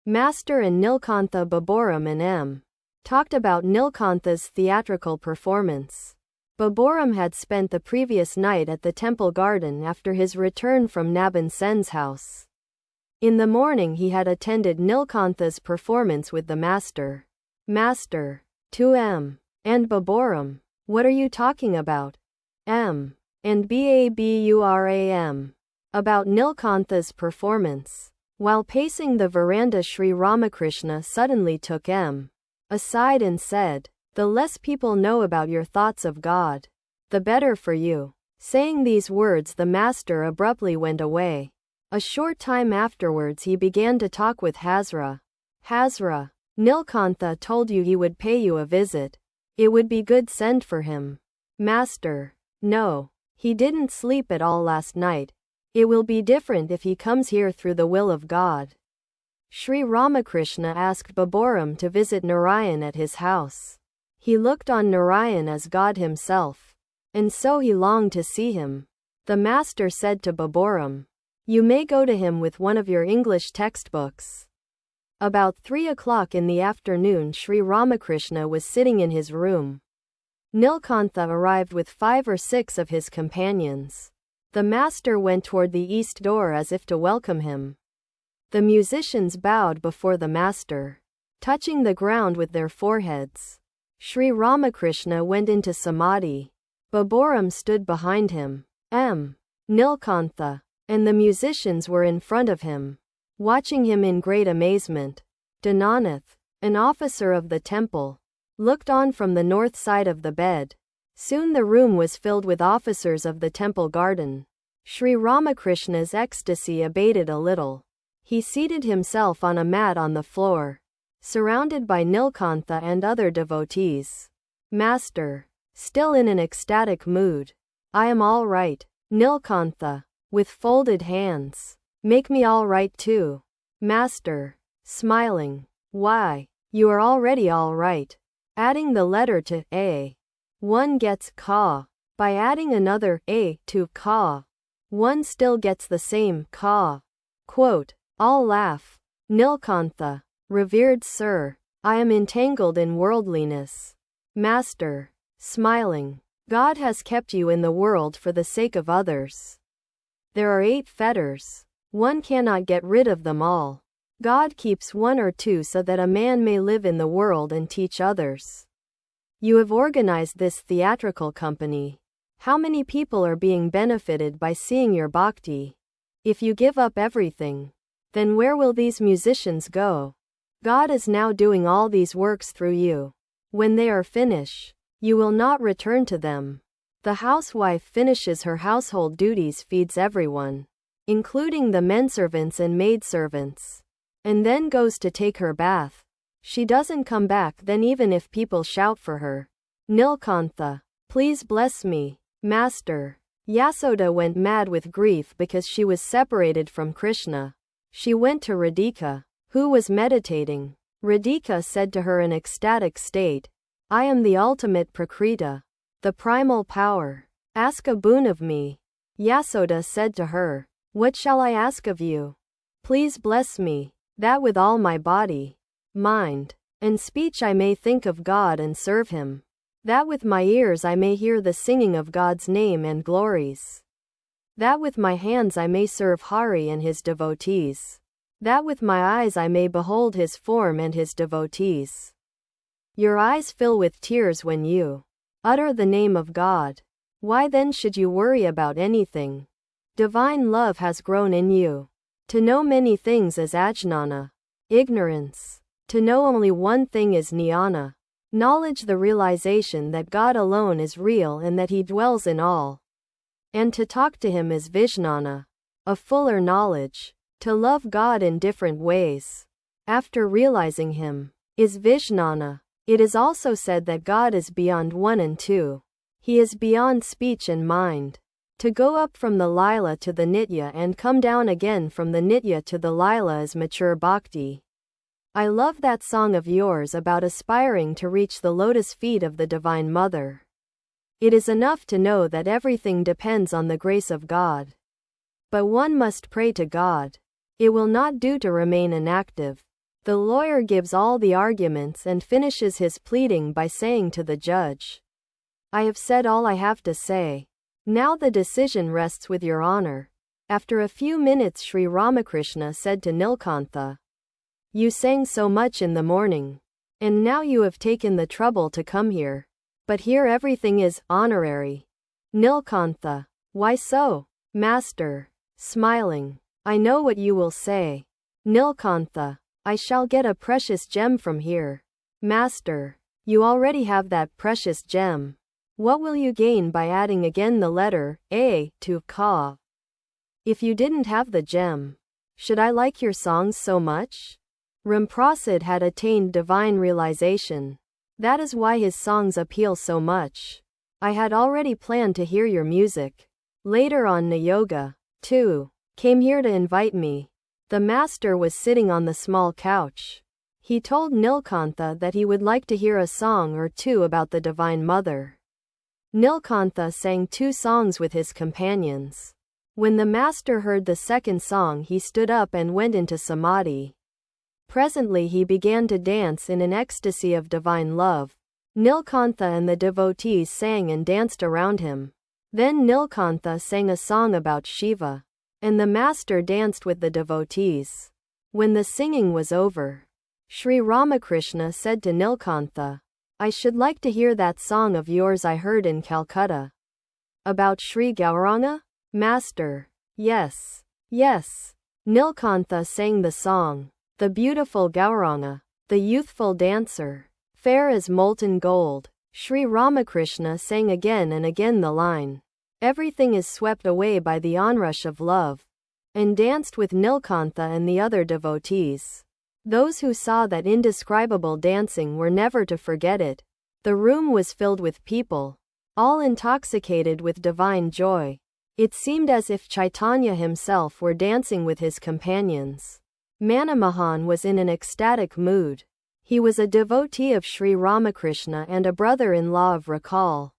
Master and Nilkantha Baburam and M. talked about Nilkantha's theatrical performance. Baburam had spent the previous night at the temple garden after his return from Naban Sen's house. In the morning he had attended Nilkantha's performance with the master. Master. To M. and Baburam. What are you talking about? M. and Baburam. About Nilkantha's performance. While pacing the veranda, Sri Ramakrishna suddenly took M. aside and said, "The less people know about your thoughts of God, the better for you." Saying these words, the master abruptly went away. A short time afterwards he began to talk with Hazra. Hazra. Nilkantha told you he would pay you a visit. It would be good, send for him. Master. No. He didn't sleep at all last night. It will be different if he comes here through the will of God. Sri Ramakrishna asked Baburam to visit Narayan at his house. He looked on Narayan as God himself, and so he longed to see him. The master said to Baburam, "You may go to him with one of your English textbooks." About 3 o'clock in the afternoon, Sri Ramakrishna was sitting in his room. Nilkantha arrived with 5 or 6 of his companions. The master went toward the east door as if to welcome him. The musicians bowed before the master, touching the ground with their foreheads. Sri Ramakrishna went into samadhi. Baburam stood behind him. M. Nilkantha and the musicians were in front of him, watching him in great amazement. Dinanath, an officer of the temple, looked on from the north side of the bed. Soon the room was filled with officers of the temple garden. Sri Ramakrishna's ecstasy abated a little. He seated himself on a mat on the floor, surrounded by Nilkantha and other devotees. Master. Still in an ecstatic mood. I am all right. Nilkantha. With folded hands. Make me all right too. Master. Smiling. Why? You are already all right. Adding the letter to A, one gets ka. By adding another A to ka, one still gets the same ka. Quote. All laugh. Nilkantha. Revered sir, I am entangled in worldliness. Master. Smiling. God has kept you in the world for the sake of others. There are 8 fetters. One cannot get rid of them all. God keeps 1 or 2 so that a man may live in the world and teach others. You have organized this theatrical company. How many people are being benefited by seeing your bhakti? If you give up everything, then where will these musicians go? God is now doing all these works through you. When they are finished, you will not return to them. The housewife finishes her household duties, feeds everyone, including the menservants and maidservants, and then goes to take her bath. She doesn't come back then even if people shout for her. Nilkantha. Please bless me. Master. Yasoda went mad with grief because she was separated from Krishna. She went to Radhika, who was meditating. Radhika said to her in ecstatic state, I am the ultimate Prakriti, the primal power. Ask a boon of me. Yasoda said to her, What shall I ask of you? Please bless me, that with all my body, mind, and speech I may think of God and serve Him, that with my ears I may hear the singing of God's name and glories, that with my hands I may serve Hari and His devotees, that with my eyes I may behold His form and His devotees. Your eyes fill with tears when you utter the name of God. Why then should you worry about anything? Divine love has grown in you. To know many things is ajnana, ignorance. To know only one thing is jnana, knowledge, the realization that God alone is real and that He dwells in all. And to talk to Him is vijnana, a fuller knowledge. To love God in different ways, after realizing Him, is vijnana. It is also said that God is beyond 1 and 2. He is beyond speech and mind. To go up from the lila to the nitya and come down again from the nitya to the lila is mature bhakti. I love that song of yours about aspiring to reach the lotus feet of the Divine Mother. It is enough to know that everything depends on the grace of God. But one must pray to God. It will not do to remain inactive. The lawyer gives all the arguments and finishes his pleading by saying to the judge, "I have said all I have to say. Now the decision rests with your honor." After a few minutes, Sri Ramakrishna said to Nilkantha, "You sang so much in the morning. And now you have taken the trouble to come here. But here everything is honorary." Nilkantha, "Why so?" Master, smiling, "I know what you will say." Nilkantha, "I shall get a precious gem from here." Master, "You already have that precious gem. What will you gain by adding again the letter A to Ka? If you didn't have the gem, should I like your songs so much?" Ramprasad had attained divine realization. That is why his songs appeal so much. "I had already planned to hear your music. Later on, Nayoga, too, came here to invite me." The master was sitting on the small couch. He told Nilkantha that he would like to hear a song or two about the Divine Mother. Nilkantha sang 2 songs with his companions. When the master heard the second song, he stood up and went into samadhi. Presently he began to dance in an ecstasy of divine love. Nilkantha and the devotees sang and danced around him. Then Nilkantha sang a song about Shiva, and the master danced with the devotees. When the singing was over, Sri Ramakrishna said to Nilkantha, "I should like to hear that song of yours I heard in Calcutta. About Sri Gauranga?" Master, "Yes, yes." Nilkantha sang the song. The beautiful Gauranga, the youthful dancer, fair as molten gold. Sri Ramakrishna sang again and again the line, "Everything is swept away by the onrush of love," and danced with Nilkantha and the other devotees. Those who saw that indescribable dancing were never to forget it. The room was filled with people, all intoxicated with divine joy. It seemed as if Chaitanya himself were dancing with his companions. Manamahan was in an ecstatic mood. He was a devotee of Sri Ramakrishna and a brother-in-law of Rakal.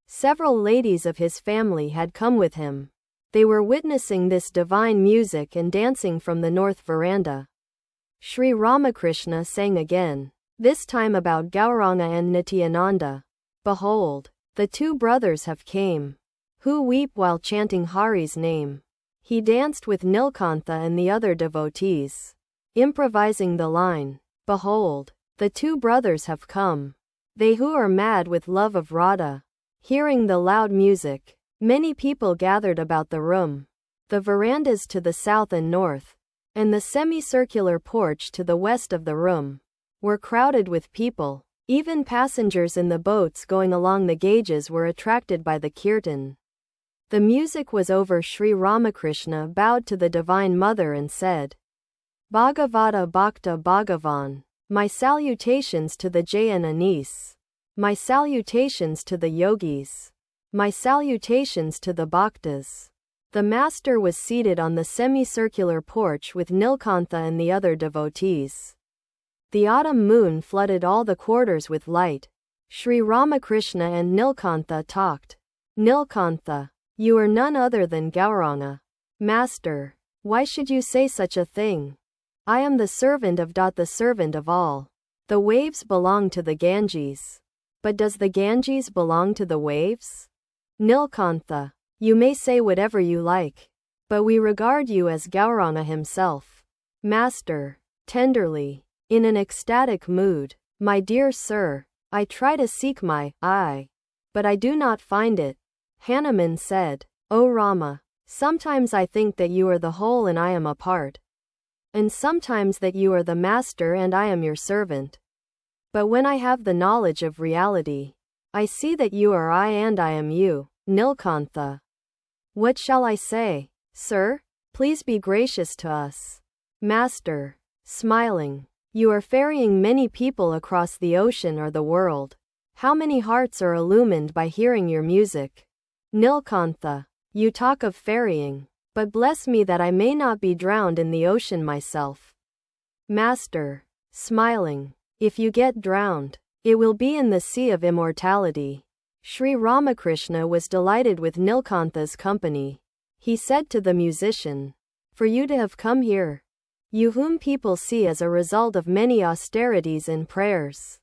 Several ladies of his family had come with him. They were witnessing this divine music and dancing from the north veranda. Sri Ramakrishna sang again, this time about Gauranga and Nityananda. "Behold, the 2 brothers have came, who weep while chanting Hari's name." He danced with Nilkantha and the other devotees, improvising the line, "Behold, the 2 brothers have come, they who are mad with love of Radha." Hearing the loud music, many people gathered about the room. The verandas to the south and north, and the semicircular porch to the west of the room, were crowded with people. Even passengers in the boats going along the gauges were attracted by the kirtan. The music was over. Sri Ramakrishna bowed to the Divine Mother and said, "Bhagavata Bhakta Bhagavan, my salutations to the Jain Anis. My salutations to the yogis. My salutations to the bhaktas." The master was seated on the semicircular porch with Nilkantha and the other devotees. The autumn moon flooded all the quarters with light. Sri Ramakrishna and Nilkantha talked. "Nilkantha, you are none other than Gauranga." "Master, why should you say such a thing? I am the servant of the servant of all. The waves belong to the Ganges. But does the Ganges belong to the waves?" Nilkantha, "You may say whatever you like, but we regard you as Gauranga himself." Master, tenderly, in an ecstatic mood, "My dear sir, I try to seek my I, but I do not find it." Hanuman said, "O Rama, sometimes I think that you are the whole and I am a part, and sometimes that you are the master and I am your servant. But when I have the knowledge of reality, I see that you are I and I am you." Nilkantha, "What shall I say? Sir, please be gracious to us." Master, smiling, "You are ferrying many people across the ocean or the world. How many hearts are illumined by hearing your music?" Nilkantha, "You talk of ferrying, but bless me that I may not be drowned in the ocean myself." Master, smiling, "If you get drowned, it will be in the sea of immortality." Sri Ramakrishna was delighted with Nilkantha's company. He said to the musician, "For you to have come here, You whom people see as a result of many austerities and prayers.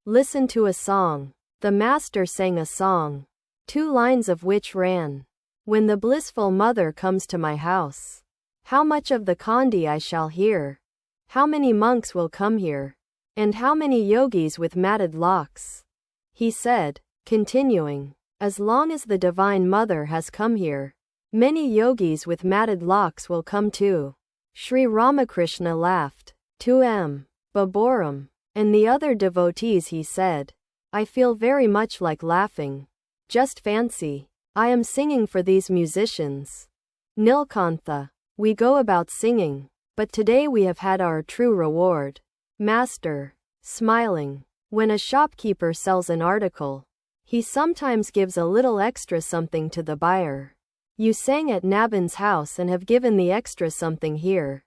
Listen to a song. The master sang a song, 2 lines of which ran, "When the blissful mother comes to my house, how much of the Kandi I shall hear, how many monks will come here, and how many yogis with matted locks," he said, continuing, "As long as the Divine Mother has come here, many yogis with matted locks will come too." Sri Ramakrishna laughed. To M. Baburam and the other devotees he said, "I feel very much like laughing. Just fancy, I am singing for these musicians. Nilkantha, we go about singing, but today we have had our true reward." Master, smiling, when a shopkeeper sells an article, he sometimes gives a little extra something to the buyer. You sang at Nabin's house and have given the extra something here.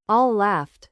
All laughed.